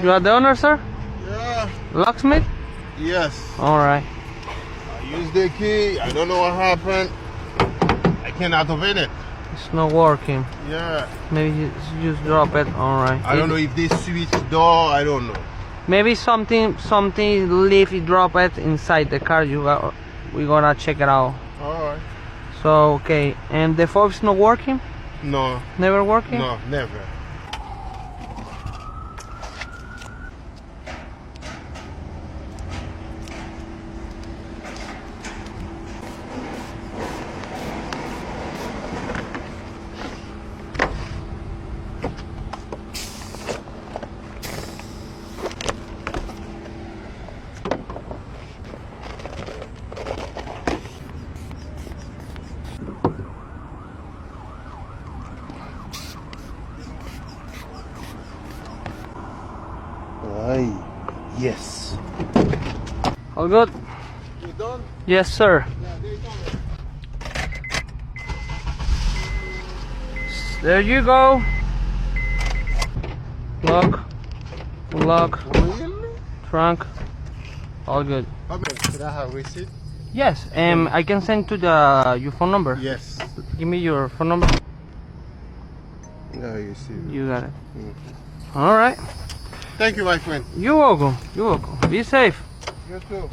You are the owner, sir? Yeah. Locksmith? Yes. Alright. I used the key. I don't know what happened. I cannot open it. It's not working. Yeah. Maybe you just drop it. Alright. I don't know if this switch door. I don't know. Maybe something leaf you drop it inside the car. We gonna check it out. Alright. So okay, and the fob's not working? No. Never working? No, never. Yes. All good? You done? Yes, sir. Yeah, they done it. There you go. Lock, Really? trunk, all good. Okay. Should I have receipt? Yes, I can send to your phone number. Yes. Give me your phone number. Yeah, you see. You got it. All right. Thank you, my friend. You're welcome. You're welcome. Be safe. You too.